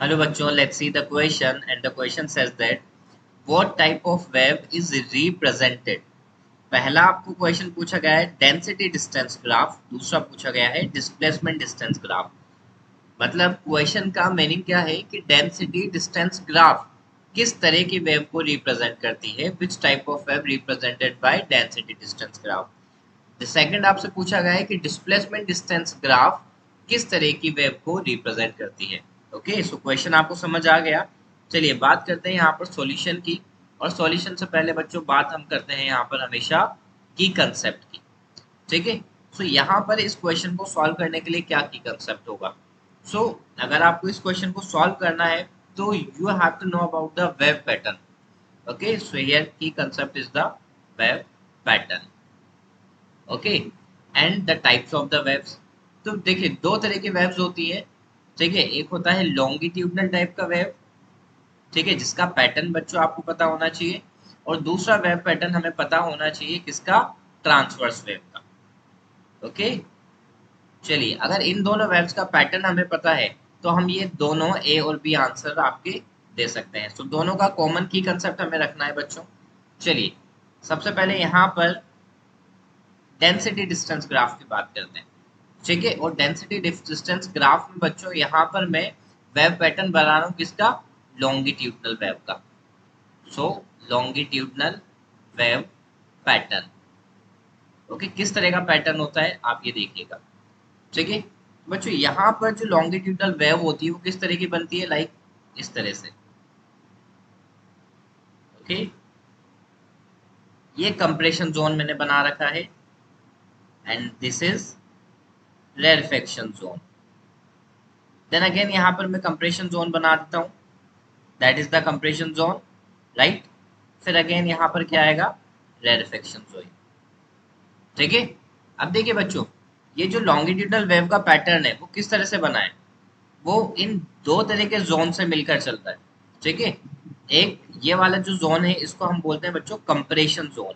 Hello bachcho, let's see the question and the question says that what type of wave is represented. पहला आपको question पूछा गया है density distance graph, दूसरा पूछा गया है डिस्प्लेसमेंट डिस्टेंस ग्राफ। मतलब क्वेश्चन का मीनिंग क्या है कि डेंसिटी डिस्टेंस ग्राफ किस तरह की वेव को रिप्रेजेंट करती है, which type of wave represented by density distance graph. The second आपसे पूछा गया है कि डिस्प्लेसमेंट डिस्टेंस ग्राफ किस तरह की वेव को रिप्रेजेंट करती है। ओके, सो क्वेश्चन आपको समझ आ गया। चलिए बात करते हैं यहाँ पर सॉल्यूशन की। और सॉल्यूशन से पहले बच्चों बात हम करते हैं यहाँ पर हमेशा की कंसेप्ट की। ठीक है, सो यहाँ पर इस क्वेश्चन को सॉल्व करने के लिए क्या की कंसेप्ट होगा। सो अगर आपको इस क्वेश्चन को सॉल्व करना है तो you have to know about the wave pattern. Okay, so here key concept is the wave pattern. Okay, and the types of the waves. तो देखिए दो तरह की वेव्स होती है। ठीक है, एक होता है लॉन्गिट्यूडनल टाइप का वेव, ठीक है, जिसका पैटर्न बच्चों आपको पता होना चाहिए। और दूसरा वेव पैटर्न हमें पता होना चाहिए किसका, ट्रांसवर्स वेव का। ओके, चलिए अगर इन दोनों वेव्स का पैटर्न हमें पता है तो हम ये दोनों ए और बी आंसर आपके दे सकते हैं। तो दोनों का कॉमन की कंसेप्ट हमें रखना है बच्चों। चलिए सबसे पहले यहाँ पर डेंसिटी डिस्टेंस ग्राफ की बात करते हैं। ठीक है, और डेंसिटी डिस्टेंस ग्राफ में बच्चों यहाँ पर मैं वेव पैटर्न बना रहा हूँ किसका, लॉन्गिट्यूडनल वेव का। सो लॉन्गिट्यूडनल वेव पैटर्न। ओके, किस तरह का पैटर्न होता है आप ये देखिएगा। ठीक है बच्चों, यहाँ पर जो लॉन्गिट्यूडनल वेव होती है वो किस तरह की बनती है, लाइक इस तरह से। ओके, ये कंप्रेशन जोन मैंने बना रखा है and this is rarefaction zone. Then again यहाँ पर मैं कंप्रेशन जोन बना देता हूँ, that is the compression zone, right. फिर अगेन यहाँ पर क्या आएगा, रेरफेक्शन जोन। ठीक है, अब देखिए बच्चों, ये जो लॉन्गिट्यूडनल वेव का पैटर्न है वो किस तरह से बना है, वो इन दो तरह के जोन से मिलकर चलता है। ठीक है, एक ये वाला जो जोन है इसको हम बोलते हैं बच्चों कंप्रेशन जोन।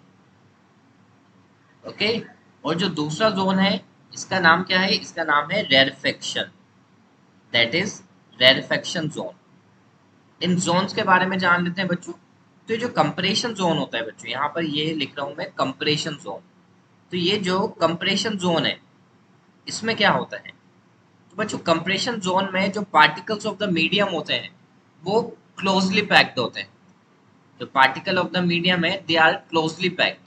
ओके, और जो दूसरा जोन है इसका नाम क्या है, इसका नाम है rarefaction, that is rarefaction zone. इन जोन्स के बारे में जान लेते हैं बच्चों। तो ये जो कंप्रेशन जोन होता है बच्चों, यहाँ पर ये लिख रहा हूं मैं कंप्रेशन जोन। तो ये जो कंप्रेशन जोन है इसमें क्या होता है, तो बच्चों कंप्रेशन जोन में जो पार्टिकल्स ऑफ द मीडियम होते हैं वो क्लोजली पैक्ड होते हैं। जो पार्टिकल ऑफ द मीडियम है दे आर क्लोजली पैक्ड।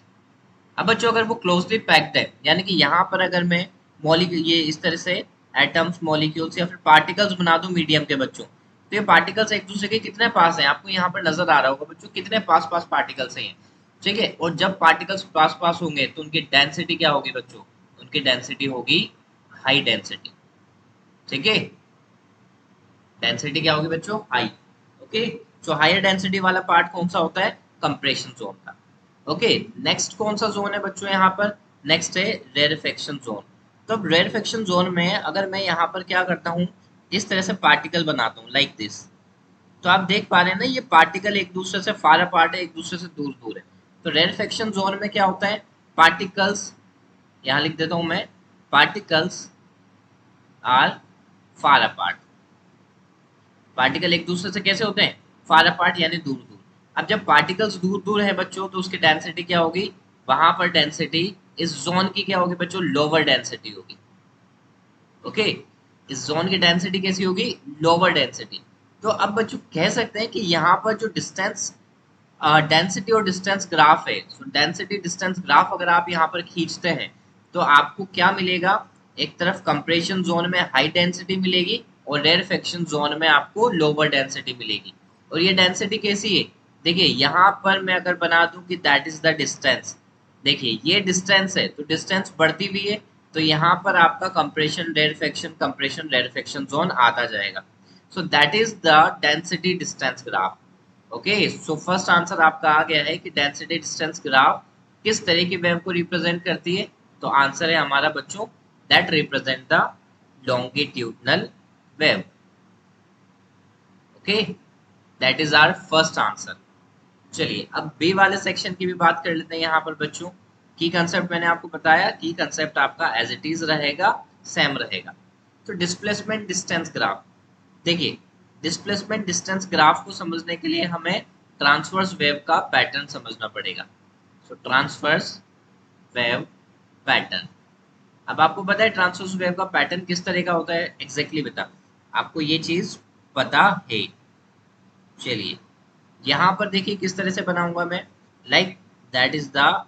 अब बच्चों अगर वो क्लोजली पैक्ड है, यानी कि यहाँ पर अगर मैं मॉलिक्यूल ये इस तरह से एटम्स मॉलिक्यूल्स या फिर पार्टिकल्स बना दूं मीडियम के बच्चों, तो ये पार्टिकल्स एक दूसरे के कितने पास हैं आपको यहाँ पर नजर आ रहा होगा बच्चों, कितने पास पास पार्टिकल्स हैं। ठीक है, और जब पार्टिकल्स पास पास होंगे तो उनकी डेंसिटी क्या होगी बच्चों, उनकी डेंसिटी होगी हाई डेंसिटी। ठीक है, डेंसिटी क्या होगी बच्चों, high. Okay, so higher density वाला पार्ट कौन सा होता है, कंप्रेशन जोन का। ओके, नेक्स्ट कौन सा जोन है बच्चों यहाँ पर, नेक्स्ट है रेरफेक्शन जोन। तो अब रेरफेक्शन जोन में अगर मैं यहाँ पर क्या करता हूँ, इस तरह से पार्टिकल बनाता हूँ लाइक दिस। तो आप देख पा रहे हैं ना ये पार्टिकल एक दूसरे से फार अपार्ट है, एक दूसरे से दूर दूर है। तो रेरफेक्शन जोन में क्या होता है, पार्टिकल्स, यहाँ लिख देता हूँ मैं, particles are far apart. Particle एक दूसरे से कैसे होते हैं, फार अपार्ट यानी दूर दूर। अब जब पार्टिकल्स दूर दूर है बच्चों तो उसकी डेंसिटी क्या होगी, वहां पर डेंसिटी इस जोन की क्या होगी बच्चों, लोअर डेंसिटी होगी। ओके, इस जोन की डेंसिटी कैसी होगी, लोअर डेंसिटी। तो अब बच्चों कह सकते हैं कि यहाँ पर जो डिस्टेंस, डेंसिटी और डिस्टेंस ग्राफ है, सो डेंसिटी डिस्टेंस ग्राफ अगर आप यहाँ पर खींचते हैं तो आपको क्या मिलेगा, एक तरफ कंप्रेशन जोन में हाई डेंसिटी मिलेगी और रेरफेक्शन जोन में आपको लोअर डेंसिटी मिलेगी। और ये डेंसिटी कैसी है, देखिए यहाँ पर मैं अगर बना दूं कि दैट इज द डिस्टेंस, देखिए ये डिस्टेंस है तो डिस्टेंस बढ़ती भी है, तो यहाँ पर आपका कंप्रेशन रेरफेक्शन जोन आता जाएगा। So that is the density distance graph. Okay, so first answer आपका आ गया है कि डेंसिटी डिस्टेंस ग्राफ किस तरह की वेव को रिप्रेजेंट करती है। तो आंसर है हमारा बच्चों, that represent the longitudinal wave. Okay, that is our first answer. चलिए अब बी वाले सेक्शन की भी बात कर लेते हैं यहाँ पर बच्चों। की कंसेप्ट मैंने आपको बताया, की कंसेप्ट आपका एज इट इज रहेगा, सेम रहेगा। तो डिस्प्लेसमेंट डिस्टेंस ग्राफ, देखिए डिस्प्लेसमेंट डिस्टेंस ग्राफ को समझने के लिए हमें ट्रांसवर्स वेव का पैटर्न समझना पड़ेगा। सो ट्रांसवर्स वेव पैटर्न, अब आपको पता है ट्रांसवर्स वेव का पैटर्न किस तरह का होता है, एग्जैक्टली बता आपको ये चीज पता है। चलिए यहां पर देखिए किस तरह से बनाऊंगा मैं, like that is the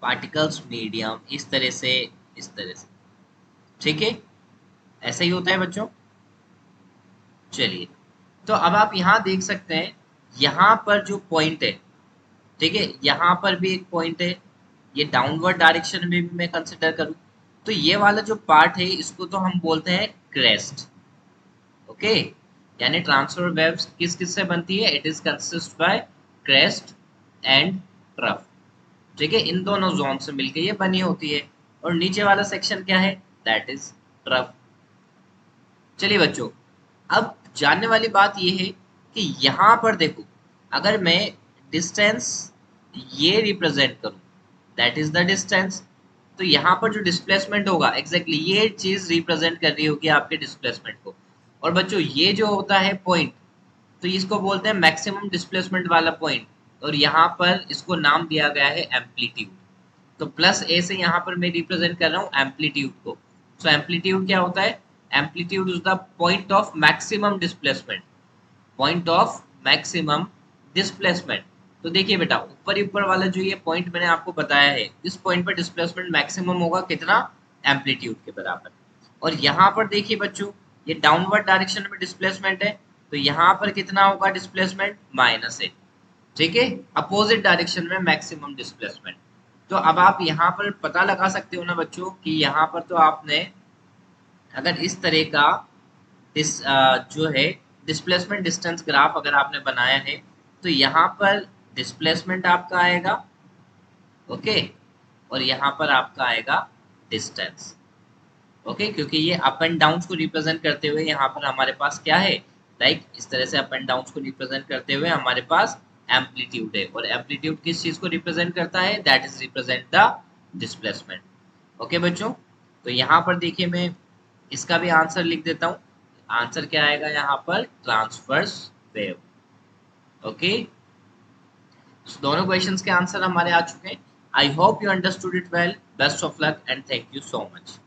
particles medium, इस तरह से, इस तरह से, ठीक है, ऐसा ही होता है बच्चों। चलिए तो अब आप यहाँ देख सकते हैं, यहाँ पर जो पॉइंट है, ठीक है, यहाँ पर भी एक पॉइंट है, ये डाउनवर्ड डायरेक्शन में भी मैं कंसिडर करूँ तो ये वाला जो पार्ट है इसको तो हम बोलते हैं क्रेस्ट। ओके, यानी ट्रांसफर वेव्स किस किस से बनती है, it is consist by crest and trough, ठीक है, इन दोनों जोन से मिलकर ये बनी होती है। और नीचे वाला सेक्शन क्या है, दैट इज ट्रफ। चलिए बच्चों, अब जानने वाली बात यह है कि यहाँ पर देखो, अगर मैं डिस्टेंस ये रिप्रेजेंट करूं, दैट इज द डिस्टेंस, तो यहाँ पर जो डिस्प्लेसमेंट होगा एग्जैक्टली ये चीज रिप्रेजेंट कर रही होगी आपके डिस्प्लेसमेंट को। और बच्चों ये जो होता है पॉइंट, तो इसको बोलते हैं मैक्सिमम डिस्प्लेसमेंट वाला पॉइंट, और यहाँ पर इसको नाम दिया गया है एम्पलीट्यूड। तो प्लस ए से यहाँ पर मैं रिप्रेजेंट कर रहा हूँ एम्पलीट्यूड को। सो एम्पलीट्यूड क्या होता है, amplitude is the point of maximum displacement, point of maximum displacement. तो देखिए बेटा, ऊपर ही ऊपर वाला जो ये पॉइंट मैंने आपको बताया है, इस पॉइंट पर डिस्प्लेसमेंट मैक्सिमम होगा कितना, एम्पलीट्यूड के बराबर। और यहाँ पर देखिए बच्चों, ये डाउनवर्ड डायरेक्शन में डिस्प्लेसमेंट है, तो यहाँ पर कितना होगा डिस्प्लेसमेंट, माइनस है, ठीक है, अपोजिट डायरेक्शन में मैक्सिमम डिस्प्लेसमेंट। तो अब आप यहाँ पर पता लगा सकते हो ना बच्चों कि यहाँ पर तो आपने अगर इस तरह का जो है डिस्प्लेसमेंट डिस्टेंस ग्राफ अगर आपने बनाया है, तो यहाँ पर डिस्प्लेसमेंट आपका आएगा, ओके, और यहाँ पर आपका आएगा डिस्टेंस, ओके, क्योंकि ये अप एंड डाउन को रिप्रेजेंट करते हुए यहाँ पर हमारे पास क्या है, लाइक इस तरह से अप एंड डाउन को रिप्रेजेंट करते हुए हमारे पास एम्पलीट्यूड है, और एम्पलीट्यूड किस चीज को रिप्रेजेंट करता है, that is represent the displacement. Okay बच्चों, तो यहाँ पर देखिए मैं इसका भी आंसर लिख देता हूँ, आंसर क्या आएगा यहाँ पर, ट्रांसवर्स वेव। ओके, दोनों क्वेश्चंस के आंसर हमारे आ चुके हैं। I hope you understood it well, best of luck and thank you so much.